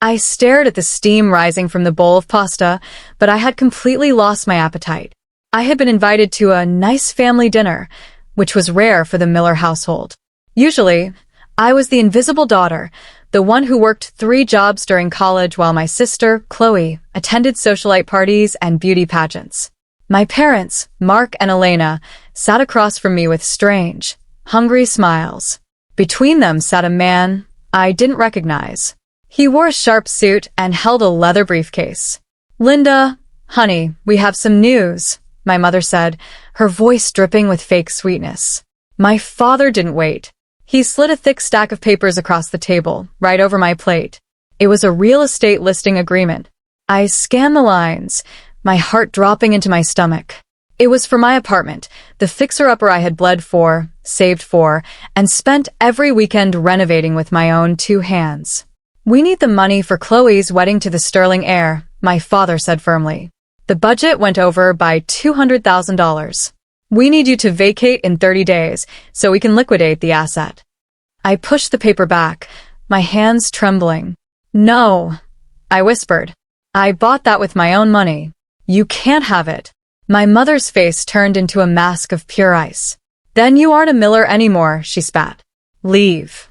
I stared at the steam rising from the bowl of pasta, but I had completely lost my appetite. I had been invited to a nice family dinner, which was rare for the Miller household. Usually, I was the invisible daughter, the one who worked 3 jobs during college while my sister, Chloe, attended socialite parties and beauty pageants. My parents, Mark and Elena, sat across from me with strange, hungry smiles. Between them sat a man I didn't recognize. He wore a sharp suit and held a leather briefcase. "Lynda, honey, we have some news," my mother said, her voice dripping with fake sweetness. My father didn't wait. He slid a thick stack of papers across the table, right over my plate. It was a real estate listing agreement. I scanned the lines, my heart dropping into my stomach. It was for my apartment, the fixer-upper I had bled for, saved for, and spent every weekend renovating with my own 2 hands. "We need the money for Chloe's wedding to the sterling heir," my father said firmly. "The budget went over by $200,000. We need you to vacate in 30 days so we can liquidate the asset." I pushed the paper back, my hands trembling. "No," I whispered. "I bought that with my own money. You can't have it." My mother's face turned into a mask of pure ice. "Then you aren't a Miller anymore," she spat. "Leave."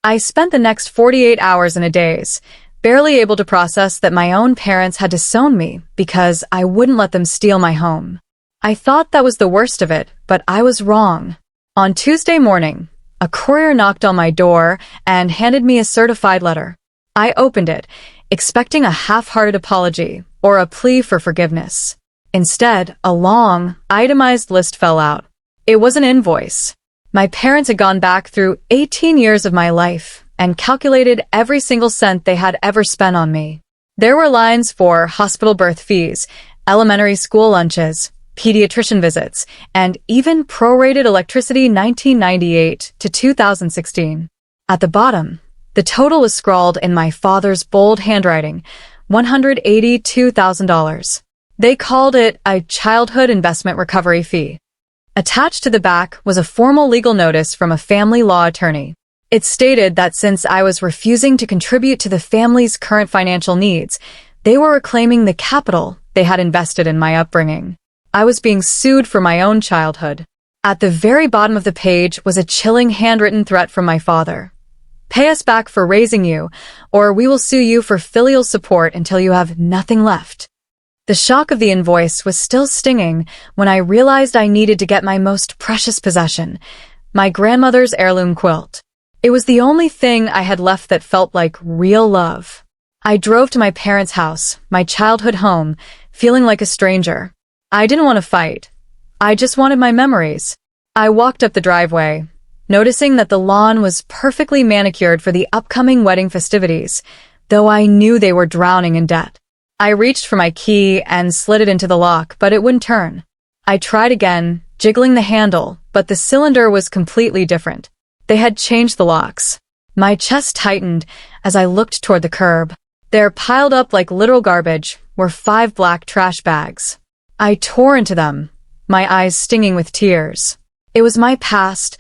I spent the next 48 hours in a daze, barely able to process that my own parents had disowned me because I wouldn't let them steal my home. I thought that was the worst of it, but I was wrong. On Tuesday morning, a courier knocked on my door and handed me a certified letter. I opened it, expecting a half-hearted apology or a plea for forgiveness. Instead, a long, itemized list fell out. It was an invoice. My parents had gone back through 18 years of my life and calculated every single cent they had ever spent on me. There were lines for hospital birth fees, elementary school lunches, pediatrician visits, and even prorated electricity 1998 to 2016. At the bottom, the total was scrawled in my father's bold handwriting, $182,000. They called it a childhood investment recovery fee. Attached to the back was a formal legal notice from a family law attorney. It stated that since I was refusing to contribute to the family's current financial needs, they were reclaiming the capital they had invested in my upbringing. I was being sued for my own childhood. At the very bottom of the page was a chilling handwritten threat from my father. "Pay us back for raising you, or we will sue you for filial support until you have nothing left." The shock of the invoice was still stinging when I realized I needed to get my most precious possession, my grandmother's heirloom quilt. It was the only thing I had left that felt like real love. I drove to my parents' house, my childhood home, feeling like a stranger. I didn't want to fight. I just wanted my memories. I walked up the driveway, noticing that the lawn was perfectly manicured for the upcoming wedding festivities, though I knew they were drowning in debt. I reached for my key and slid it into the lock, but it wouldn't turn. I tried again, jiggling the handle, but the cylinder was completely different. They had changed the locks. My chest tightened as I looked toward the curb. There, piled up like literal garbage, were 5 black trash bags. I tore into them, my eyes stinging with tears. It was my past,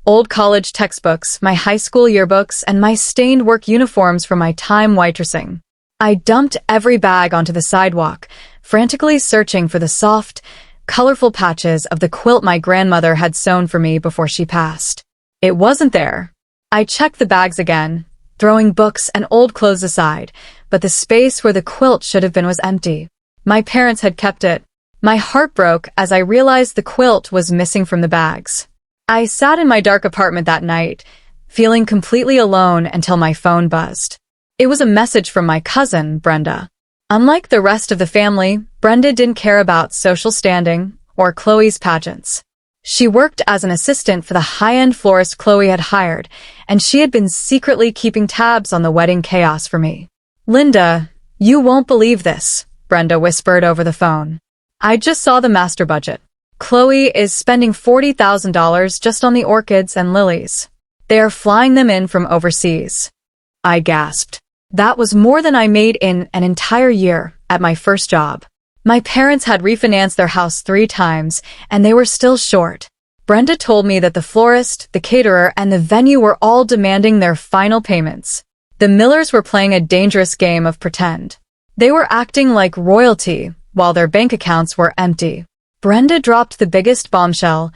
old college textbooks, my high school yearbooks, and my stained work uniforms from my time waitressing. I dumped every bag onto the sidewalk, frantically searching for the soft, colorful patches of the quilt my grandmother had sewn for me before she passed. It wasn't there. I checked the bags again, throwing books and old clothes aside, but the space where the quilt should have been was empty. My parents had kept it. My heart broke as I realized the quilt was missing from the bags. I sat in my dark apartment that night, feeling completely alone until my phone buzzed. It was a message from my cousin, Brenda. Unlike the rest of the family, Brenda didn't care about social standing or Chloe's pageants. She worked as an assistant for the high-end florist Chloe had hired, and she had been secretly keeping tabs on the wedding chaos for me. "Lynda, you won't believe this," Brenda whispered over the phone. "I just saw the master budget. Chloe is spending $40,000 just on the orchids and lilies. They are flying them in from overseas." I gasped. That was more than I made in an entire year at my first job. My parents had refinanced their house 3 times, and they were still short. Brenda told me that the florist, the caterer, and the venue were all demanding their final payments. The Millers were playing a dangerous game of pretend. They were acting like royalty while their bank accounts were empty. Brenda dropped the biggest bombshell.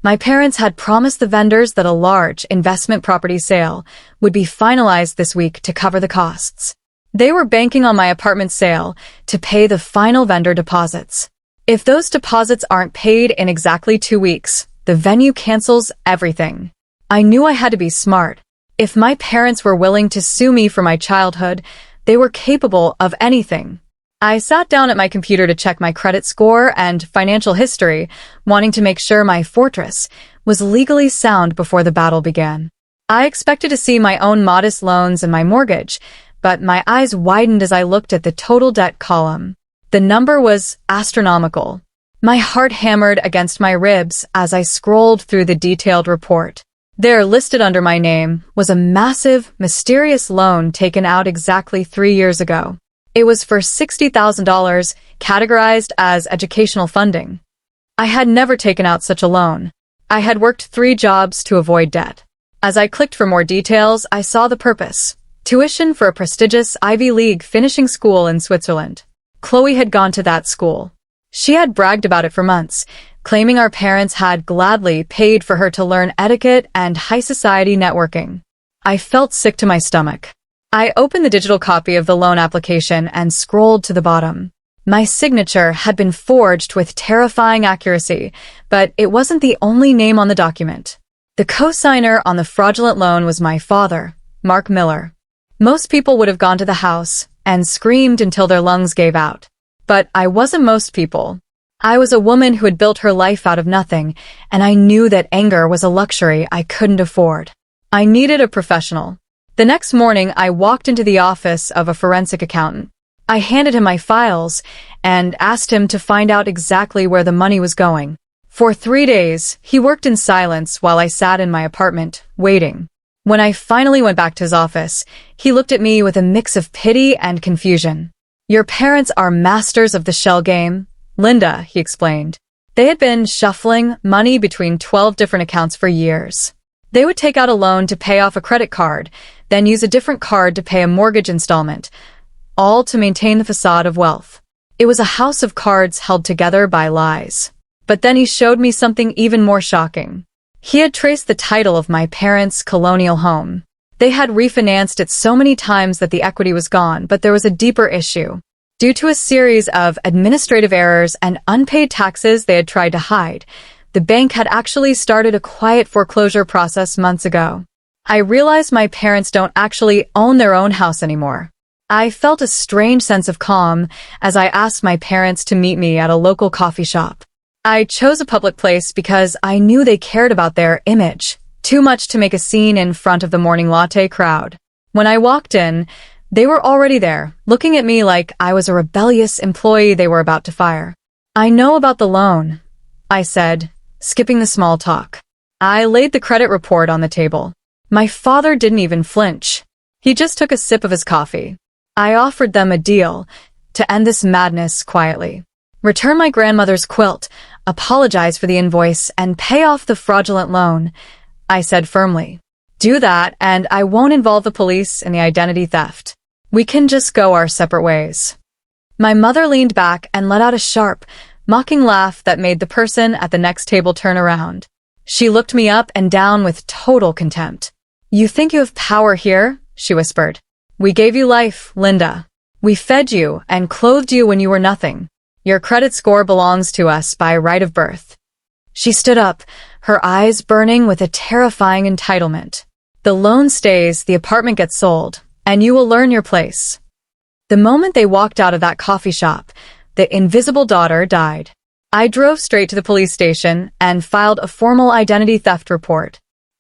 My parents had promised the vendors that a large investment property sale would be finalized this week to cover the costs. They were banking on my apartment sale to pay the final vendor deposits. If those deposits aren't paid in exactly 2 weeks, the venue cancels everything. I knew I had to be smart. If my parents were willing to sue me for my childhood, they were capable of anything. I sat down at my computer to check my credit score and financial history, wanting to make sure my fortress was legally sound before the battle began. I expected to see my own modest loans and my mortgage, but my eyes widened as I looked at the total debt column. The number was astronomical. My heart hammered against my ribs as I scrolled through the detailed report. There, listed under my name, was a massive, mysterious loan taken out exactly 3 years ago. It was for $60,000, categorized as educational funding. I had never taken out such a loan. I had worked 3 jobs to avoid debt. As I clicked for more details, I saw the purpose: tuition for a prestigious Ivy League finishing school in Switzerland. Chloe had gone to that school. She had bragged about it for months, claiming our parents had gladly paid for her to learn etiquette and high society networking. I felt sick to my stomach. I opened the digital copy of the loan application and scrolled to the bottom. My signature had been forged with terrifying accuracy, but it wasn't the only name on the document. The co-signer on the fraudulent loan was my father, Mark Miller. Most people would have gone to the house and screamed until their lungs gave out. But I wasn't most people. I was a woman who had built her life out of nothing, and I knew that anger was a luxury I couldn't afford. I needed a professional. The next morning, I walked into the office of a forensic accountant. I handed him my files and asked him to find out exactly where the money was going. For 3 days, he worked in silence while I sat in my apartment, waiting. When I finally went back to his office, he looked at me with a mix of pity and confusion. "Your parents are masters of the shell game, Lynda," he explained. They had been shuffling money between 12 different accounts for years. They would take out a loan to pay off a credit card, then use a different card to pay a mortgage installment, all to maintain the facade of wealth. It was a house of cards held together by lies. But then he showed me something even more shocking. He had traced the title of my parents' colonial home. They had refinanced it so many times that the equity was gone, but there was a deeper issue. Due to a series of administrative errors and unpaid taxes they had tried to hide, the bank had actually started a quiet foreclosure process months ago. I realized my parents don't actually own their own house anymore. I felt a strange sense of calm as I asked my parents to meet me at a local coffee shop. I chose a public place because I knew they cared about their image, too much to make a scene in front of the morning latte crowd. When I walked in, they were already there, looking at me like I was a rebellious employee they were about to fire. "I know about the loan," I said, skipping the small talk. I laid the credit report on the table. My father didn't even flinch. He just took a sip of his coffee. I offered them a deal to end this madness quietly. Return my grandmother's quilt, apologize for the invoice, and pay off the fraudulent loan, I said firmly. Do that, and I won't involve the police in the identity theft. We can just go our separate ways. My mother leaned back and let out a sharp, mocking laugh that made the person at the next table turn around. She looked me up and down with total contempt. "You think you have power here?" she whispered. "We gave you life, Lynda. We fed you and clothed you when you were nothing. Your credit score belongs to us by right of birth." She stood up, her eyes burning with a terrifying entitlement. "The loan stays, the apartment gets sold, and you will learn your place." The moment they walked out of that coffee shop, the invisible daughter died. I drove straight to the police station and filed a formal identity theft report.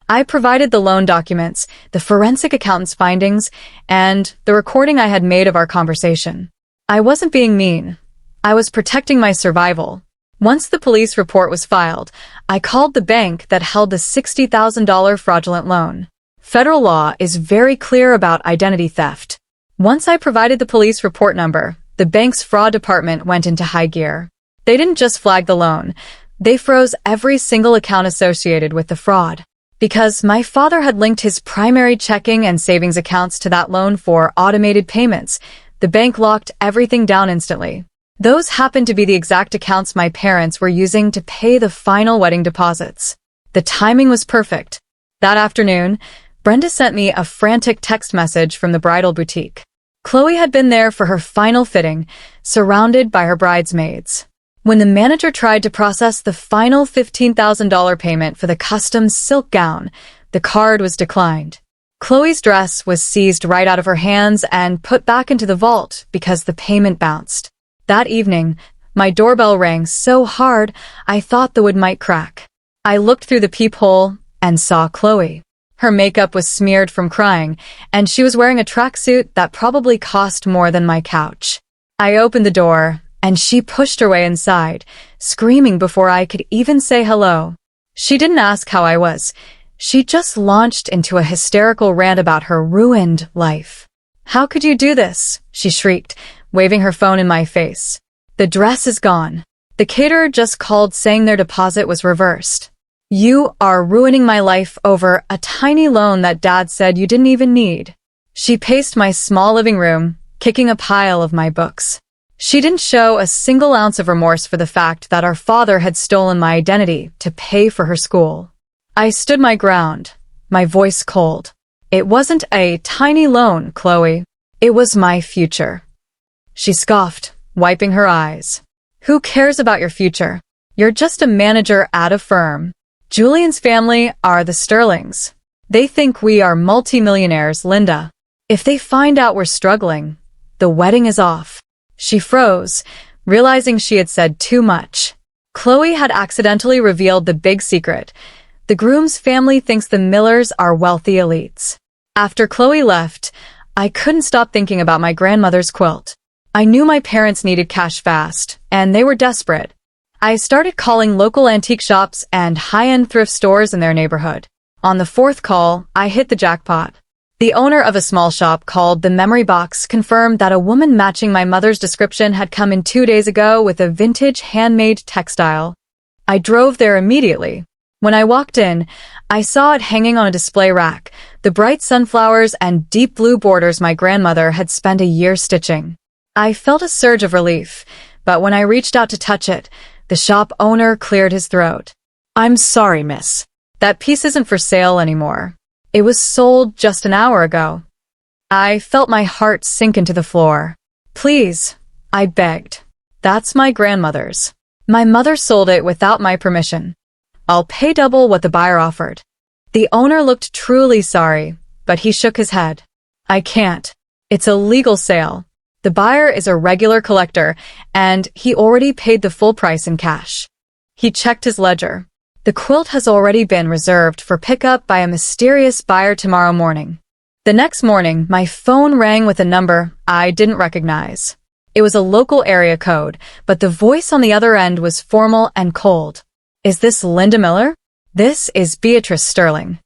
I provided the loan documents, the forensic accountant's findings, and the recording I had made of our conversation. I wasn't being mean. I was protecting my survival. Once the police report was filed, I called the bank that held the $60,000 fraudulent loan. Federal law is very clear about identity theft. Once I provided the police report number, the bank's fraud department went into high gear. They didn't just flag the loan. They froze every single account associated with the fraud. Because my father had linked his primary checking and savings accounts to that loan for automated payments, the bank locked everything down instantly. Those happened to be the exact accounts my parents were using to pay the final wedding deposits. The timing was perfect. That afternoon, Brenda sent me a frantic text message from the bridal boutique. Chloe had been there for her final fitting, surrounded by her bridesmaids. When the manager tried to process the final $15,000 payment for the custom silk gown, the card was declined. Chloe's dress was seized right out of her hands and put back into the vault because the payment bounced. That evening, my doorbell rang so hard I thought the wood might crack. I looked through the peephole and saw Chloe. Her makeup was smeared from crying, and she was wearing a tracksuit that probably cost more than my couch. I opened the door, and she pushed her way inside, screaming before I could even say hello. She didn't ask how I was. She just launched into a hysterical rant about her ruined life. "How could you do this?" she shrieked, waving her phone in my face. "The dress is gone. The caterer just called saying their deposit was reversed. You are ruining my life over a tiny loan that Dad said you didn't even need." She paced my small living room, kicking a pile of my books. She didn't show a single ounce of remorse for the fact that our father had stolen my identity to pay for her school. I stood my ground, my voice cold. "It wasn't a tiny loan, Chloe. It was my future." She scoffed, wiping her eyes. "Who cares about your future? You're just a manager at a firm. Julian's family are the Sterlings. They think we are multimillionaires, Lynda. If they find out we're struggling, the wedding is off." She froze, realizing she had said too much. Chloe had accidentally revealed the big secret. The groom's family thinks the Millers are wealthy elites. After Chloe left, I couldn't stop thinking about my grandmother's quilt. I knew my parents needed cash fast, and they were desperate. I started calling local antique shops and high-end thrift stores in their neighborhood. On the fourth call, I hit the jackpot. The owner of a small shop called the Memory Box confirmed that a woman matching my mother's description had come in 2 days ago with a vintage handmade textile. I drove there immediately. When I walked in, I saw it hanging on a display rack, the bright sunflowers and deep blue borders my grandmother had spent a year stitching. I felt a surge of relief, but when I reached out to touch it, the shop owner cleared his throat. "I'm sorry, miss. That piece isn't for sale anymore. It was sold just an hour ago." I felt my heart sink into the floor. "Please," I begged. "That's my grandmother's. My mother sold it without my permission. I'll pay double what the buyer offered." The owner looked truly sorry, but he shook his head. "I can't. It's a legal sale. The buyer is a regular collector, and he already paid the full price in cash." He checked his ledger. "The quilt has already been reserved for pickup by a mysterious buyer tomorrow morning." The next morning, my phone rang with a number I didn't recognize. It was a local area code, but the voice on the other end was formal and cold. "Is this Lynda Miller?" "This is Beatrice Sterling."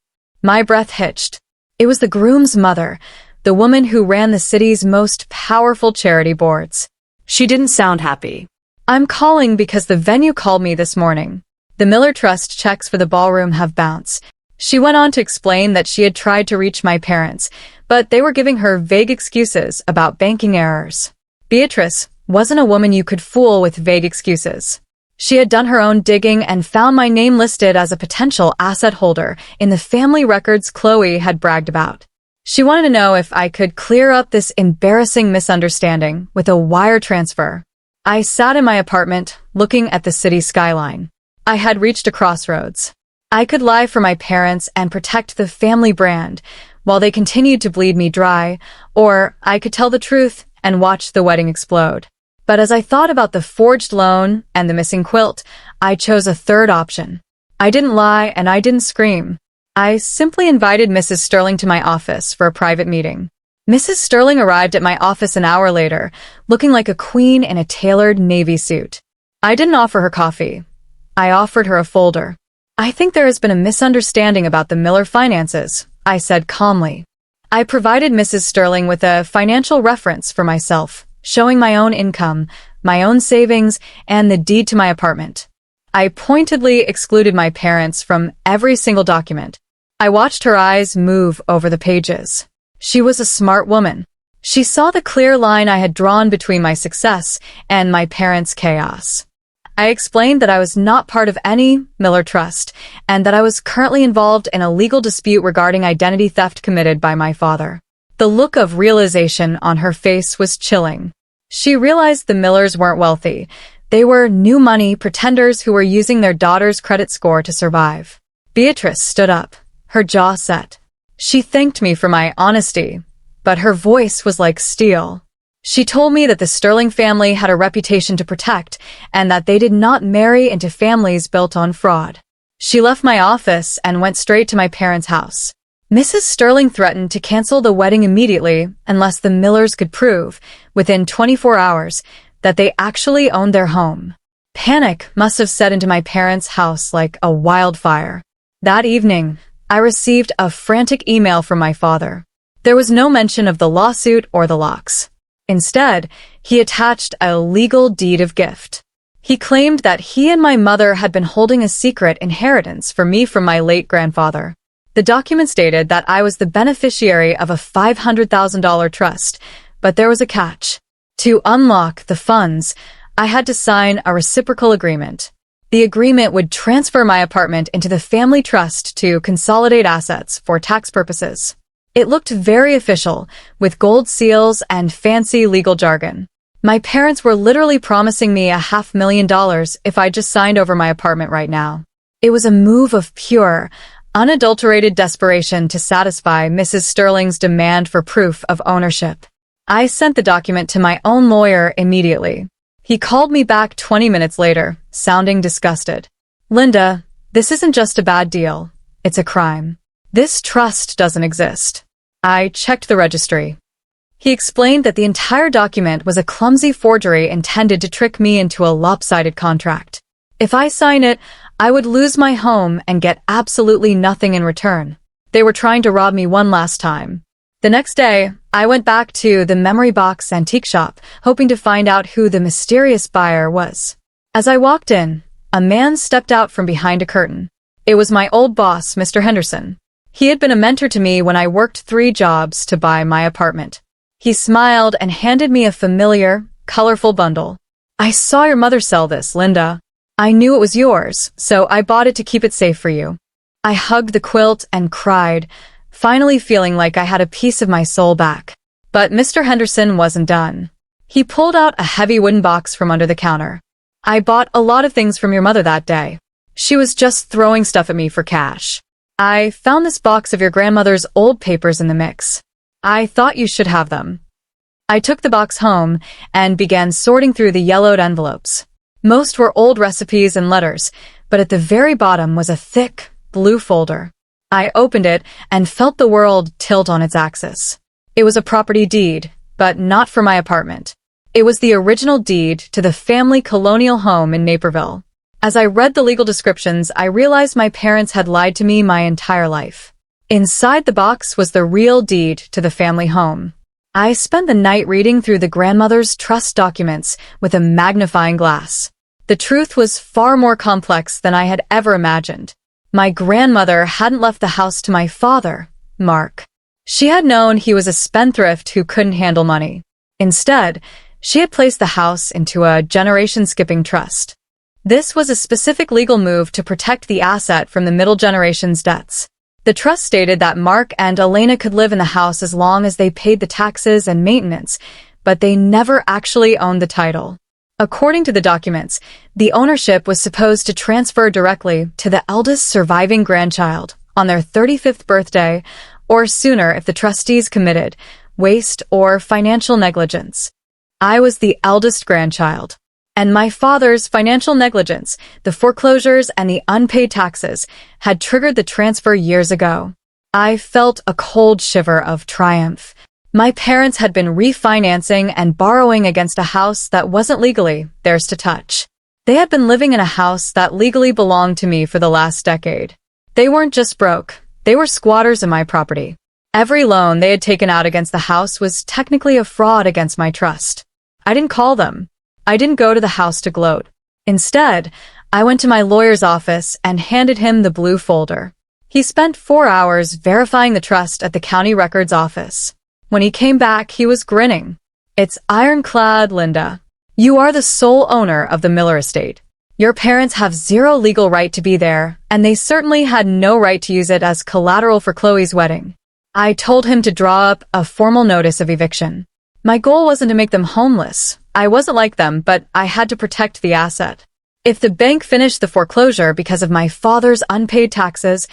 My breath hitched. It was the groom's mother, the woman who ran the city's most powerful charity boards. She didn't sound happy. "I'm calling because the venue called me this morning. The Miller Trust checks for the ballroom have bounced." She went on to explain that she had tried to reach my parents, but they were giving her vague excuses about banking errors. Beatrice wasn't a woman you could fool with vague excuses. She had done her own digging and found my name listed as a potential asset holder in the family records Chloe had bragged about. She wanted to know if I could clear up this embarrassing misunderstanding with a wire transfer. I sat in my apartment, looking at the city skyline. I had reached a crossroads. I could lie for my parents and protect the family brand while they continued to bleed me dry, or I could tell the truth and watch the wedding explode. But as I thought about the forged loan and the missing quilt, I chose a third option. I didn't lie and I didn't scream. I simply invited Mrs. Sterling to my office for a private meeting. Mrs. Sterling arrived at my office an hour later, looking like a queen in a tailored navy suit. I didn't offer her coffee. I offered her a folder. "I think there has been a misunderstanding about the Miller finances," I said calmly. I provided Mrs. Sterling with a financial reference for myself, showing my own income, my own savings, and the deed to my apartment. I pointedly excluded my parents from every single document. I watched her eyes move over the pages. She was a smart woman. She saw the clear line I had drawn between my success and my parents' chaos. I explained that I was not part of any Miller Trust and that I was currently involved in a legal dispute regarding identity theft committed by my father. The look of realization on her face was chilling. She realized the Millers weren't wealthy. They were new money pretenders who were using their daughter's credit score to survive. Beatrice stood up, her jaw set. She thanked me for my honesty, but her voice was like steel. She told me that the Sterling family had a reputation to protect and that they did not marry into families built on fraud. She left my office and went straight to my parents' house. Mrs. Sterling threatened to cancel the wedding immediately unless the Millers could prove, within 24 hours, that they actually owned their home. Panic must have set into my parents' house like a wildfire. That evening, I received a frantic email from my father. There was no mention of the lawsuit or the locks. Instead, he attached a legal deed of gift. He claimed that he and my mother had been holding a secret inheritance for me from my late grandfather. The document stated that I was the beneficiary of a $500,000 trust, but there was a catch. To unlock the funds, I had to sign a reciprocal agreement. The agreement would transfer my apartment into the family trust to consolidate assets for tax purposes. It looked very official, with gold seals and fancy legal jargon. My parents were literally promising me $500,000 if I just signed over my apartment right now. It was a move of pure, unadulterated desperation to satisfy Mrs. Sterling's demand for proof of ownership. I sent the document to my own lawyer immediately. He called me back 20 minutes later, sounding disgusted. "Lynda, this isn't just a bad deal. It's a crime. This trust doesn't exist." I checked the registry. He explained that the entire document was a clumsy forgery intended to trick me into a lopsided contract. If I sign it, I would lose my home and get absolutely nothing in return. They were trying to rob me one last time. The next day, I went back to the Memory Box antique shop, hoping to find out who the mysterious buyer was. As I walked in, a man stepped out from behind a curtain. It was my old boss, Mr. Henderson. He had been a mentor to me when I worked 3 jobs to buy my apartment. He smiled and handed me a familiar, colorful bundle. "I saw your mother sell this, Lynda. I knew it was yours, so I bought it to keep it safe for you." I hugged the quilt and cried, finally feeling like I had a piece of my soul back. But Mr. Henderson wasn't done. He pulled out a heavy wooden box from under the counter. "I bought a lot of things from your mother that day. She was just throwing stuff at me for cash. I found this box of your grandmother's old papers in the mix. I thought you should have them." I took the box home and began sorting through the yellowed envelopes. Most were old recipes and letters, but at the very bottom was a thick, blue folder. I opened it and felt the world tilt on its axis. It was a property deed, but not for my apartment. It was the original deed to the family colonial home in Naperville. As I read the legal descriptions, I realized my parents had lied to me my entire life. Inside the box was the real deed to the family home. I spent the night reading through the grandmother's trust documents with a magnifying glass. The truth was far more complex than I had ever imagined. My grandmother hadn't left the house to my father, Mark. She had known he was a spendthrift who couldn't handle money. Instead, she had placed the house into a generation-skipping trust. This was a specific legal move to protect the asset from the middle generation's debts. The trust stated that Mark and Elena could live in the house as long as they paid the taxes and maintenance, but they never actually owned the title. According to the documents, the ownership was supposed to transfer directly to the eldest surviving grandchild on their 35th birthday, or sooner if the trustees committed waste or financial negligence. I was the eldest grandchild. And my father's financial negligence, the foreclosures and the unpaid taxes, had triggered the transfer years ago. I felt a cold shiver of triumph. My parents had been refinancing and borrowing against a house that wasn't legally theirs to touch. They had been living in a house that legally belonged to me for the last decade. They weren't just broke, they were squatters in my property. Every loan they had taken out against the house was technically a fraud against my trust. I didn't call them. I didn't go to the house to gloat. Instead, I went to my lawyer's office and handed him the blue folder. He spent 4 hours verifying the trust at the county records office. When he came back, he was grinning. "It's ironclad, Lynda. You are the sole owner of the Miller estate. Your parents have zero legal right to be there, and they certainly had no right to use it as collateral for Chloe's wedding." I told him to draw up a formal notice of eviction. My goal wasn't to make them homeless. I wasn't like them, but I had to protect the asset. If the bank finished the foreclosure because of my father's unpaid taxes,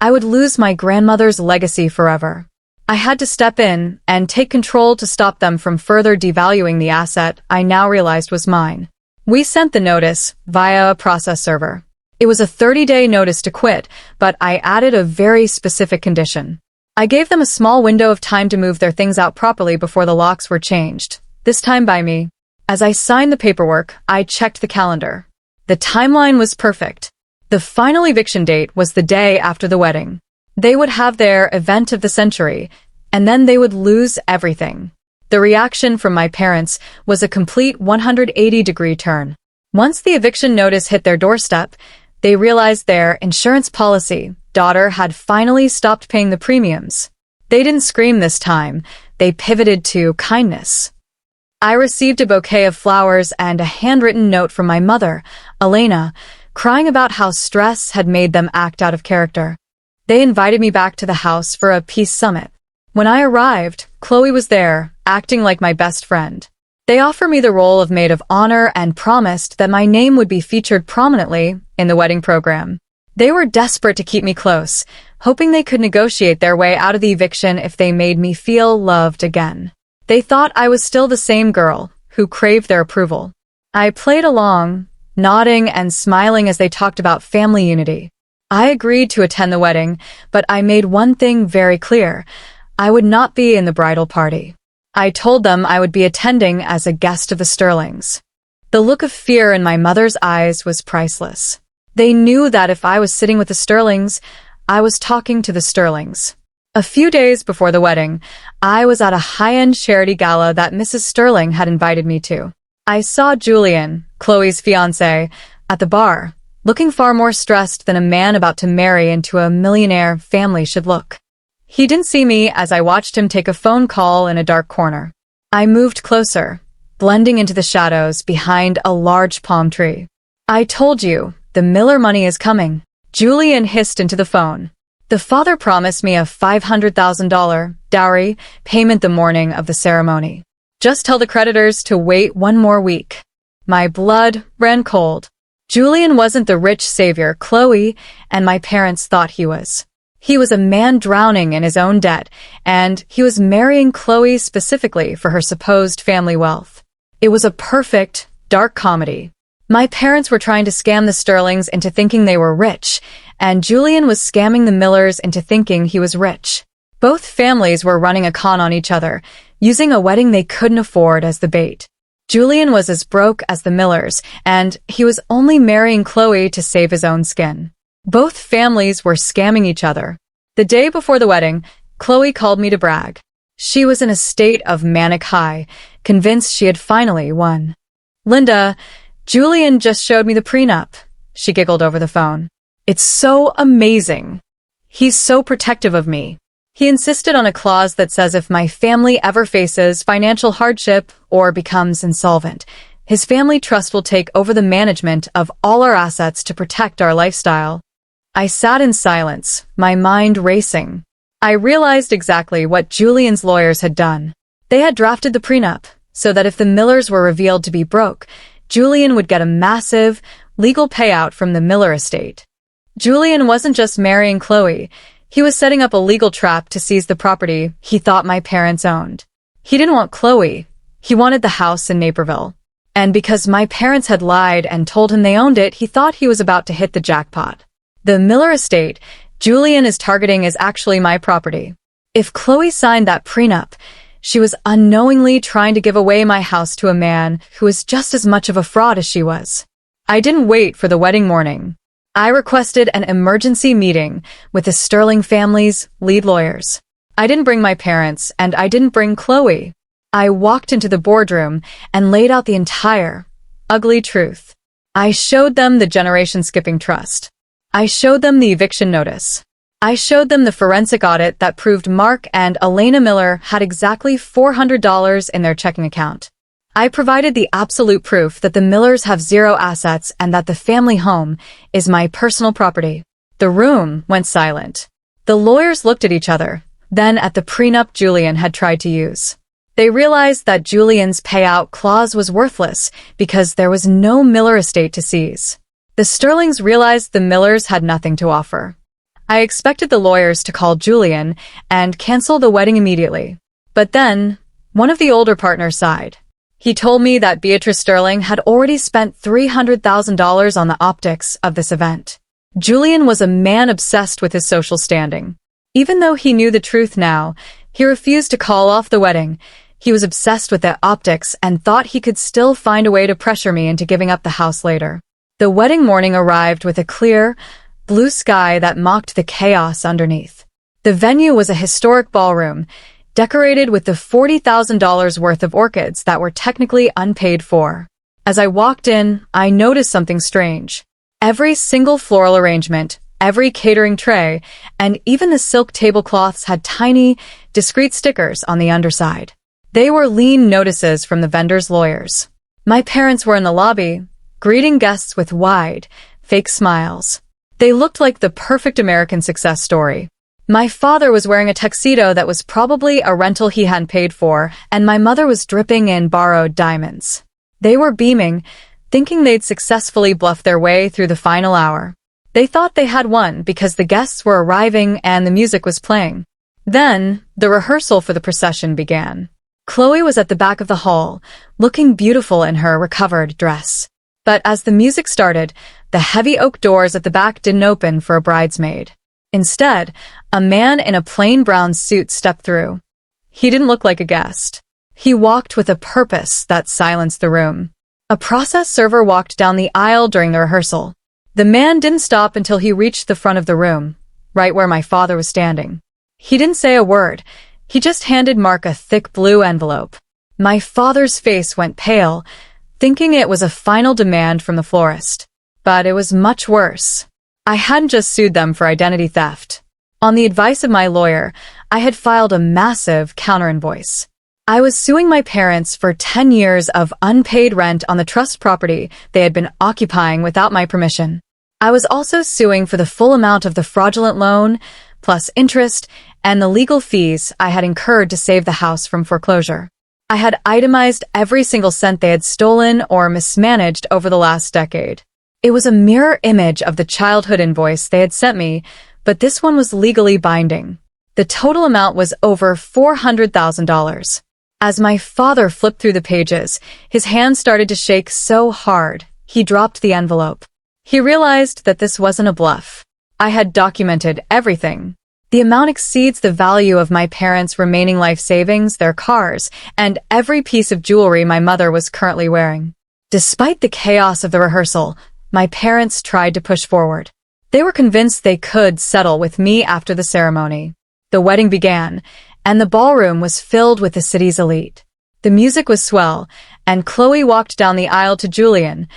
I would lose my grandmother's legacy forever. I had to step in and take control to stop them from further devaluing the asset I now realized was mine. We sent the notice via a process server. It was a 30-day notice to quit, but I added a very specific condition. I gave them a small window of time to move their things out properly before the locks were changed, this time by me. As I signed the paperwork, I checked the calendar. The timeline was perfect. The final eviction date was the day after the wedding. They would have their event of the century, and then they would lose everything. The reaction from my parents was a complete 180-degree turn. Once the eviction notice hit their doorstep, they realized their insurance policy daughter had finally stopped paying the premiums. They didn't scream this time. They pivoted to kindness. I received a bouquet of flowers and a handwritten note from my mother, Elena, crying about how stress had made them act out of character. They invited me back to the house for a peace summit. When I arrived, Chloe was there, acting like my best friend. They offered me the role of maid of honor and promised that my name would be featured prominently in the wedding program. They were desperate to keep me close, hoping they could negotiate their way out of the eviction if they made me feel loved again. They thought I was still the same girl who craved their approval. I played along, nodding and smiling as they talked about family unity. I agreed to attend the wedding, but I made one thing very clear. I would not be in the bridal party. I told them I would be attending as a guest of the Sterlings. The look of fear in my mother's eyes was priceless. They knew that if I was sitting with the Sterlings, I was talking to the Sterlings. A few days before the wedding, I was at a high-end charity gala that Mrs. Sterling had invited me to. I saw Julian, Chloe's fiancé, at the bar, looking far more stressed than a man about to marry into a millionaire family should look. He didn't see me as I watched him take a phone call in a dark corner. I moved closer, blending into the shadows behind a large palm tree. "I told you, the Miller money is coming," Julian hissed into the phone. The father promised me a $500,000 dowry payment the morning of the ceremony. "Just tell the creditors to wait one more week." My blood ran cold. Julian wasn't the rich savior Chloe and my parents thought he was. He was a man drowning in his own debt, and he was marrying Chloe specifically for her supposed family wealth. It was a perfect, dark comedy. My parents were trying to scam the Sterlings into thinking they were rich, and Julian was scamming the Millers into thinking he was rich. Both families were running a con on each other, using a wedding they couldn't afford as the bait. Julian was as broke as the Millers, and he was only marrying Chloe to save his own skin. Both families were scamming each other. The day before the wedding, Chloe called me to brag. She was in a state of manic high, convinced she had finally won. "Lynda, Julian just showed me the prenup," she giggled over the phone. "It's so amazing. He's so protective of me. He insisted on a clause that says if my family ever faces financial hardship or becomes insolvent, his family trust will take over the management of all our assets to protect our lifestyle." I sat in silence, my mind racing. I realized exactly what Julian's lawyers had done. They had drafted the prenup so that if the Millers were revealed to be broke, Julian would get a massive legal payout from the Miller estate. Julian wasn't just marrying Chloe. He was setting up a legal trap to seize the property he thought my parents owned. He didn't want Chloe. He wanted the house in Naperville. And because my parents had lied and told him they owned it, he thought he was about to hit the jackpot. The Miller estate Julian is targeting is actually my property. If Chloe signed that prenup, she was unknowingly trying to give away my house to a man who was just as much of a fraud as she was. I didn't wait for the wedding morning. I requested an emergency meeting with the Sterling family's lead lawyers. I didn't bring my parents, and I didn't bring Chloe. I walked into the boardroom and laid out the entire, ugly truth. I showed them the generation-skipping trust. I showed them the eviction notice. I showed them the forensic audit that proved Mark and Elena Miller had exactly $400 in their checking account. I provided the absolute proof that the Millers have zero assets and that the family home is my personal property. The room went silent. The lawyers looked at each other, then at the prenup Julian had tried to use. They realized that Julian's payout clause was worthless because there was no Miller estate to seize. The Sterlings realized the Millers had nothing to offer. I expected the lawyers to call Julian and cancel the wedding immediately. But then, one of the older partners sighed. He told me that Beatrice Sterling had already spent $300,000 on the optics of this event. Julian was a man obsessed with his social standing. Even though he knew the truth now, he refused to call off the wedding. He was obsessed with the optics and thought he could still find a way to pressure me into giving up the house later. The wedding morning arrived with a clear, blue sky that mocked the chaos underneath. The venue was a historic ballroom, decorated with the $40,000 worth of orchids that were technically unpaid for. As I walked in, I noticed something strange. Every single floral arrangement, every catering tray, and even the silk tablecloths had tiny, discreet stickers on the underside. They were lien notices from the vendors' lawyers. My parents were in the lobby, greeting guests with wide, fake smiles. They looked like the perfect American success story. My father was wearing a tuxedo that was probably a rental he hadn't paid for, and my mother was dripping in borrowed diamonds. They were beaming, thinking they'd successfully bluffed their way through the final hour. They thought they had won because the guests were arriving and the music was playing. Then, the rehearsal for the procession began. Chloe was at the back of the hall, looking beautiful in her recovered dress. But as the music started, the heavy oak doors at the back didn't open for a bridesmaid. Instead, a man in a plain brown suit stepped through. He didn't look like a guest. He walked with a purpose that silenced the room. A process server walked down the aisle during the rehearsal. The man didn't stop until he reached the front of the room, right where my father was standing. He didn't say a word. He just handed Mark a thick blue envelope. My father's face went pale, thinking it was a final demand from the florist. But it was much worse. I hadn't just sued them for identity theft. On the advice of my lawyer, I had filed a massive counter-invoice. I was suing my parents for 10 years of unpaid rent on the trust property they had been occupying without my permission. I was also suing for the full amount of the fraudulent loan, plus interest, and the legal fees I had incurred to save the house from foreclosure. I had itemized every single cent they had stolen or mismanaged over the last decade. It was a mirror image of the childhood invoice they had sent me, but this one was legally binding. The total amount was over $400,000. As my father flipped through the pages, his hand started to shake so hard, he dropped the envelope. He realized that this wasn't a bluff. I had documented everything. The amount exceeds the value of my parents' remaining life savings, their cars, and every piece of jewelry my mother was currently wearing. Despite the chaos of the rehearsal, my parents tried to push forward. They were convinced they could settle with me after the ceremony. The wedding began, and the ballroom was filled with the city's elite. The music was swell, and Chloe walked down the aisle to Julian,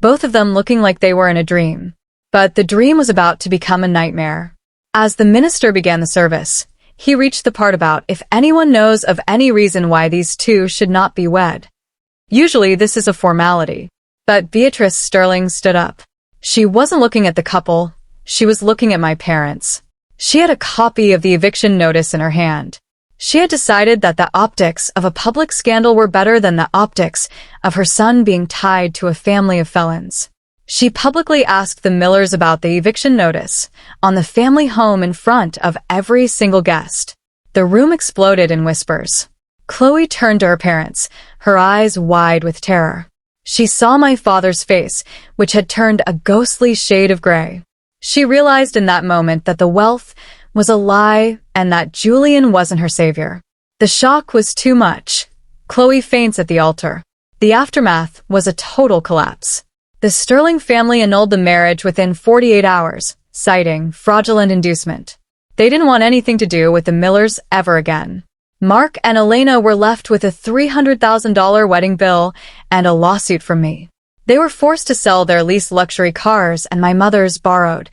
both of them looking like they were in a dream. But the dream was about to become a nightmare. As the minister began the service, he reached the part about if anyone knows of any reason why these two should not be wed. Usually this is a formality. But Beatrice Sterling stood up. She wasn't looking at the couple, she was looking at my parents. She had a copy of the eviction notice in her hand. She had decided that the optics of a public scandal were better than the optics of her son being tied to a family of felons. She publicly asked the Millers about the eviction notice on the family home in front of every single guest. The room exploded in whispers. Chloe turned to her parents, her eyes wide with terror. She saw my father's face, which had turned a ghostly shade of gray. She realized in that moment that the wealth was a lie and that Julian wasn't her savior. The shock was too much. Chloe faints at the altar. The aftermath was a total collapse. The Sterling family annulled the marriage within 48 hours, citing fraudulent inducement. They didn't want anything to do with the Millers ever again. Mark and Elena were left with a $300,000 wedding bill and a lawsuit from me. They were forced to sell their leased luxury cars and my mother's borrowed,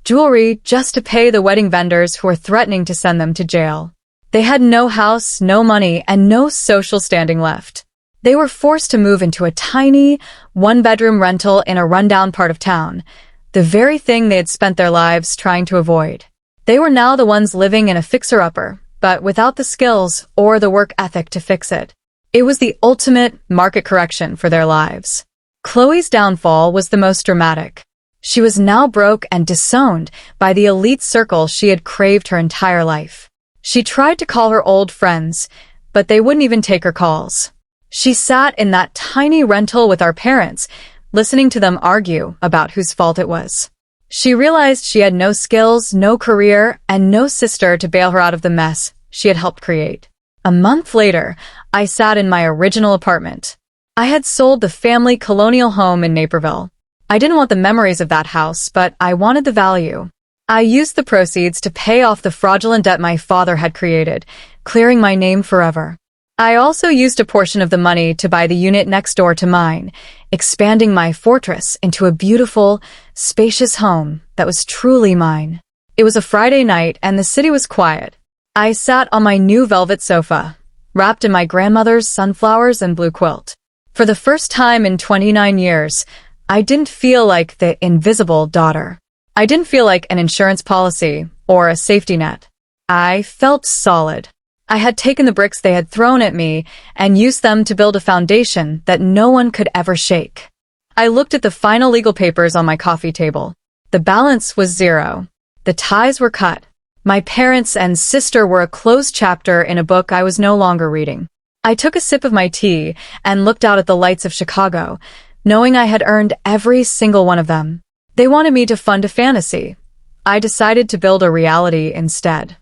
jewelry just to pay the wedding vendors who were threatening to send them to jail. They had no house, no money, and no social standing left. They were forced to move into a tiny, one-bedroom rental in a rundown part of town, the very thing they had spent their lives trying to avoid. They were now the ones living in a fixer-upper, but without the skills or the work ethic to fix it. It was the ultimate market correction for their lives. Chloe's downfall was the most dramatic. She was now broke and disowned by the elite circle she had craved her entire life. She tried to call her old friends, but they wouldn't even take her calls. She sat in that tiny rental with our parents, listening to them argue about whose fault it was. She realized she had no skills, no career, and no sister to bail her out of the mess she had helped create. A month later, I sat in my original apartment. I had sold the family colonial home in Naperville. I didn't want the memories of that house, but I wanted the value. I used the proceeds to pay off the fraudulent debt my father had created, clearing my name forever. I also used a portion of the money to buy the unit next door to mine, expanding my fortress into a beautiful, spacious home that was truly mine. It was a Friday night and the city was quiet. I sat on my new velvet sofa, wrapped in my grandmother's sunflowers and blue quilt. For the first time in 29 years, I didn't feel like the invisible daughter. I didn't feel like an insurance policy or a safety net. I felt solid. I had taken the bricks they had thrown at me and used them to build a foundation that no one could ever shake. I looked at the final legal papers on my coffee table. The balance was zero. The ties were cut. My parents and sister were a closed chapter in a book I was no longer reading. I took a sip of my tea and looked out at the lights of Chicago, knowing I had earned every single one of them. They wanted me to fund a fantasy. I decided to build a reality instead.